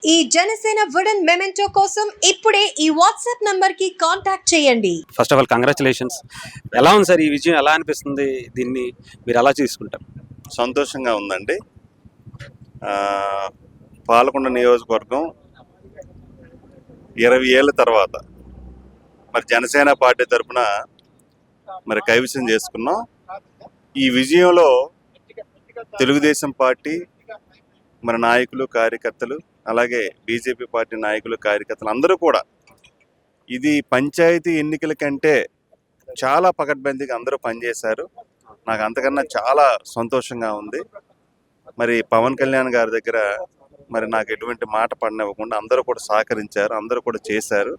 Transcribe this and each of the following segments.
ఈ Janasena wooden memento కోసం ఇప్పుడే ఈ వాట్సాప్ నంబర్ కి కాంటాక్ట్ చేయండి. First of all congratulations. ఎలా ఉంది సార్ ఈ విజయం? ఎలా అనిపిస్తుంది? దీన్ని మీరు ఎలా తీసుకుంటారు? సంతోషంగా ఉందండి. పాలకొండ నియోజకవర్గం 20 ఏళ్ళ తర్వాత మరి జనసేన పార్టీ తరఫున మరి కైవసం చేసుకున్నాం. ఈ విజయంలో తెలుగుదేశం పార్టీ మన నాయకులు, కార్యకర్తలు, అలాగే బీజేపీ పార్టీ నాయకులు, కార్యకర్తలు అందరూ కూడా ఇది పంచాయతీ ఎన్నికల కంటే చాలా పకడ్బందీగా అందరూ పనిచేశారు. నాకు అంతకన్నా చాలా సంతోషంగా ఉంది. మరి పవన్ కళ్యాణ్ గారి దగ్గర మరి నాకు ఎటువంటి మాట పడనివ్వకుండా అందరూ కూడా సహకరించారు, అందరూ కూడా చేశారు.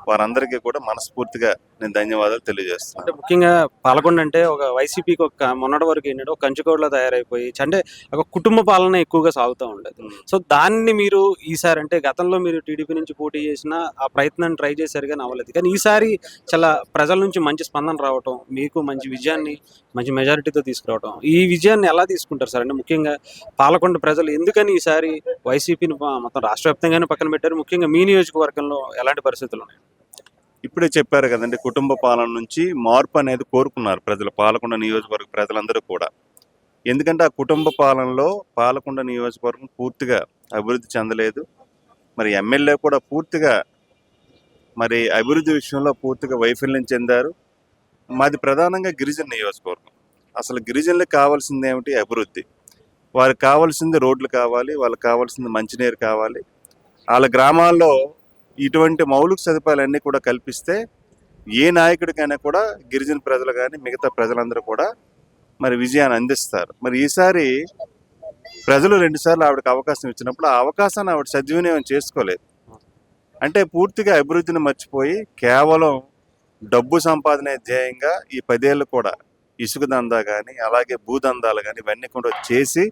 వారందరికీ కూడా మనస్ఫూర్తిగా నేను ధన్యవాదాలు తెలియజేస్తున్నాను. అంటే ముఖ్యంగా పాలకొండ అంటే ఒక వైసీపీకి ఒక మొన్నటి వరకు ఏంటంటే ఒక కంచుకోటలో తయారైపోయి అంటే ఒక కుటుంబ పాలన ఎక్కువగా సాగుతూ ఉండేది. సో దాన్ని మీరు ఈసారి అంటే గతంలో మీరు టీడీపీ నుంచి పోటీ చేసిన ఆ ప్రయత్నాన్ని ట్రై చేశారు కానీ అవ్వలేదు. కానీ ఈసారి చాలా ప్రజల నుంచి మంచి స్పందన రావటం, మీకు మంచి విజయాన్ని మంచి మెజారిటీతో తీసుకురావటం, ఈ విజయాన్ని ఎలా తీసుకుంటారు సార్? అంటే ముఖ్యంగా పాలకొండ ప్రజలు ఎందుకని ఈసారి వైసీపీని మొత్తం రాష్ట్ర వ్యాప్తంగానే పక్కన పెట్టారు? ముఖ్యంగా మీ నియోజకవర్గంలో ఎలాంటి పరిస్థితులు ఉన్నాయి? ఇప్పుడే చెప్పారు కదండి, కుటుంబ పాలన నుంచి మార్పు అనేది కోరుకున్నారు ప్రజలు, పాలకొండ నియోజకవర్గ ప్రజలందరూ కూడా. ఎందుకంటే ఆ కుటుంబ పాలనలో పాలకొండ నియోజకవర్గం పూర్తిగా అభివృద్ధి చెందలేదు. మరి ఎమ్మెల్యే కూడా పూర్తిగా మరి అభివృద్ధి విషయంలో పూర్తిగా వైఫల్యం చెందారు. మాది ప్రధానంగా గిరిజన నియోజకవర్గం. అసలు గిరిజనులకు కావాల్సింది ఏమిటి? అభివృద్ధి. వారికి కావాల్సింది రోడ్లు కావాలి, వాళ్ళకి కావాల్సింది మంచినీరు కావాలి. వాళ్ళ గ్రామాల్లో ఇటువంటి మౌలిక సదుపాయాలన్నీ కూడా కల్పిస్తే ఏ నాయకుడికైనా కూడా గిరిజన ప్రజలు కానీ మిగతా ప్రజలందరూ కూడా మరి విజయాన్ని అందిస్తారు. మరి ఈసారి ప్రజలు 2 సార్లు ఆవిడకి అవకాశం ఇచ్చినప్పుడు ఆ అవకాశాన్ని ఆవిడ సద్వినియోగం చేసుకోలేదు. అంటే పూర్తిగా అభివృద్ధిని మర్చిపోయి కేవలం డబ్బు సంపాదనే ధ్యేయంగా ఈ 10 ఏళ్ళు కూడా ఇసుక దందా కానీ అలాగే భూదందాలు కానీ ఇవన్నీ కూడా చేసి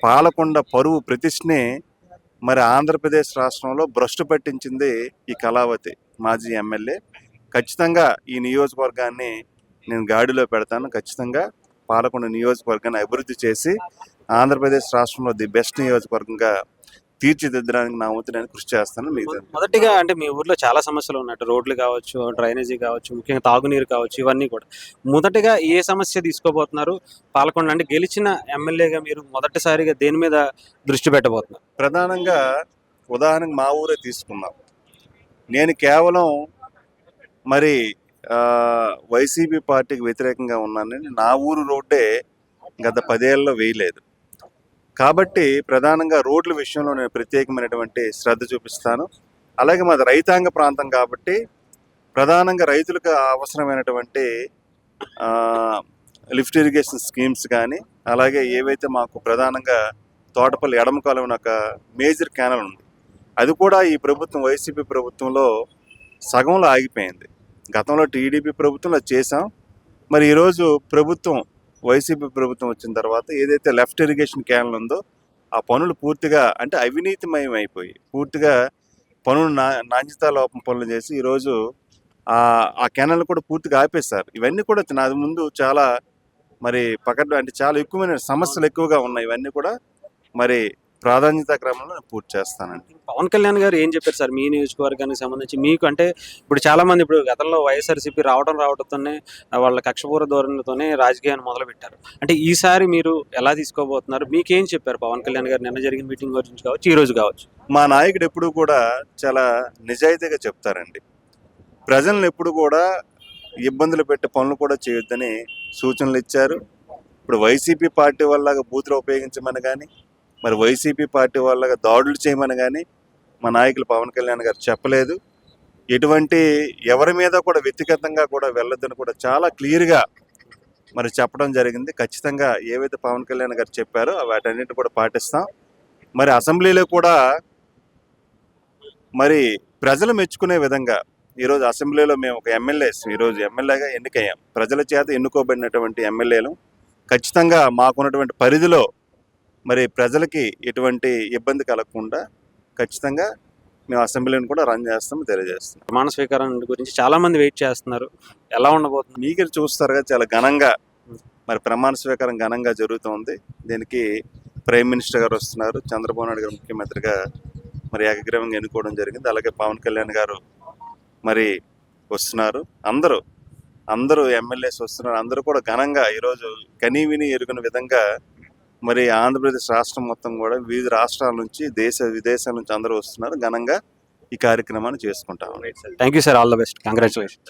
పాలకొండ పరువు ప్రతిష్టని మరి ఆంధ్రప్రదేశ్ రాష్ట్రంలో భ్రష్టు పట్టించింది ఈ కళావతి మాజీ ఎమ్మెల్యే. ఖచ్చితంగా ఈ నియోజకవర్గాన్ని నేను గాడిలో పెడతాను. ఖచ్చితంగా పాలకొండ నియోజకవర్గాన్ని అభివృద్ధి చేసి ఆంధ్రప్రదేశ్ రాష్ట్రంలో ది బెస్ట్ నియోజకవర్గంగా తీర్చిదిద్దడానికి నా వంతు నేను కృషి చేస్తాను. మీకు మొదటిగా అంటే మీ ఊర్లో చాలా సమస్యలు ఉన్నట్టు, రోడ్లు కావచ్చు, డ్రైనేజీ కావచ్చు, ముఖ్యంగా తాగునీరు కావచ్చు, ఇవన్నీ కూడా మొదటగా ఏ సమస్య తీసుకోబోతున్నారు? పాలకొండ అంటే గెలిచిన ఎమ్మెల్యేగా మీరు మొదటిసారిగా దేని మీద దృష్టి పెట్టబోతున్నారు? ప్రధానంగా ఉదాహరణకు మా ఊరే తీసుకుందాం. నేను కేవలం మరి వైసీపీ పార్టీకి వ్యతిరేకంగా ఉన్నానని నా ఊరు రోడ్డే గత 10 ఏళ్ళలో వేయలేదు. కాబట్టి ప్రధానంగా రోడ్ల విషయంలో నేను ప్రత్యేకమైనటువంటి శ్రద్ధ చూపిస్తాను. అలాగే మాది రైతాంగ ప్రాంతం కాబట్టి ప్రధానంగా రైతులకు అవసరమైనటువంటి లిఫ్ట్ ఇరిగేషన్ స్కీమ్స్ కానీ అలాగే ఏవైతే మాకు ప్రధానంగా తోటపల్లి ఎడమ కాలువన ఒక మేజర్ కెనాల్ ఉంది, అది కూడా ఈ ప్రభుత్వం వైసీపీ ప్రభుత్వంలో సగంలో ఆగిపోయింది. గతంలో టీడీపీ ప్రభుత్వంలో చేసాం. మరి ఈరోజు ప్రభుత్వం వైసీపీ ప్రభుత్వం వచ్చిన తర్వాత ఏదైతే లెఫ్ట్ ఇరిగేషన్ కెనాల్ ఉందో ఆ పనులు పూర్తిగా అంటే అవినీతిమయం అయిపోయి పూర్తిగా పనులు నాణ్యతా లోపం పనులు చేసి ఈరోజు ఆ కెనాల్ కూడా పూర్తిగా ఆపేశారు. ఇవన్నీ కూడా నాది ముందు చాలా మరి అంటే చాలా ఎక్కువైన సమస్యలు ఎక్కువగా ఉన్నాయి. ఇవన్నీ కూడా మరి ప్రాధాన్యత క్రమంలో నేను పూర్తి చేస్తానండి. పవన్ కళ్యాణ్ గారు ఏం చెప్పారు సార్ మీ నియోజకవర్గానికి సంబంధించి? మీకు అంటే ఇప్పుడు చాలా మంది ఇప్పుడు గతంలో వైఎస్ఆర్సీపీ రావడంతోనే వాళ్ళ కక్షపూర ధోరణితోనే రాజకీయాన్ని మొదలుపెట్టారు. అంటే ఈసారి మీరు ఎలా తీసుకోబోతున్నారు? మీకేం చెప్పారు పవన్ కళ్యాణ్ గారు నిన్న జరిగిన మీటింగ్ గురించి కావచ్చు, ఈ రోజు కావచ్చు? మా నాయకుడు ఎప్పుడు కూడా చాలా నిజాయితీగా చెప్తారండి. ప్రజలను ఎప్పుడు కూడా ఇబ్బందులు పెట్టే పనులు కూడా చేయొద్దని సూచనలు ఇచ్చారు. ఇప్పుడు వైసీపీ పార్టీ వల్ల బూతులు ఉపయోగించమని కానీ మరి వైసీపీ పార్టీ వల్ల దాడులు చేయమని కానీ మా నాయకులు పవన్ కళ్యాణ్ గారు చెప్పలేదు. ఎటువంటి ఎవరి మీద కూడా వ్యక్తిగతంగా కూడా వెళ్ళొద్దని కూడా చాలా క్లియర్గా మరి చెప్పడం జరిగింది. ఖచ్చితంగా ఏవైతే పవన్ కళ్యాణ్ గారు చెప్పారో వాటన్నిటిని కూడా పాటిస్తాం. మరి అసెంబ్లీలో కూడా మరి ప్రజలు మెచ్చుకునే విధంగా ఈరోజు అసెంబ్లీలో మేము ఒక ఈరోజు ఎమ్మెల్యేగా ఎన్నికయ్యాం. ప్రజల చేత ఎన్నుకోబడినటువంటి ఎమ్మెల్యేలు ఖచ్చితంగా మాకున్నటువంటి పరిధిలో మరి ప్రజలకి ఎటువంటి ఇబ్బంది కలగకుండా ఖచ్చితంగా మేము అసెంబ్లీని కూడా రన్ చేస్తాము తెలియజేస్తాం. ప్రమాణ స్వీకారం గురించి చాలా మంది వెయిట్ చేస్తున్నారు. ఎలా ఉండబోతుంది? మీకు చూస్తారుగా చాలా ఘనంగా మరి ప్రమాణ స్వీకారం ఘనంగా జరుగుతుంది. దీనికి ప్రైమ్ మినిస్టర్ గారు వస్తున్నారు, చంద్రబాబు నాయుడు గారు ముఖ్యమంత్రిగా మరి ఏకగ్రీవంగా ఎన్నుకోవడం జరిగింది. అలాగే పవన్ కళ్యాణ్ గారు మరి వస్తున్నారు. అందరూ ఎమ్మెల్యేస్ వస్తున్నారు. అందరూ కూడా ఘనంగా ఈరోజు కనీ విని ఎరుగని విధంగా మరి ఆంధ్రప్రదేశ్ రాష్ట్రం మొత్తం కూడా వివిధ రాష్ట్రాల నుంచి విదేశాల నుంచి అందరూ వస్తున్నారు. ఘనంగా ఈ కార్యక్రమాన్ని చేసుకుంటాం. Thank you sir, all the best, congratulation.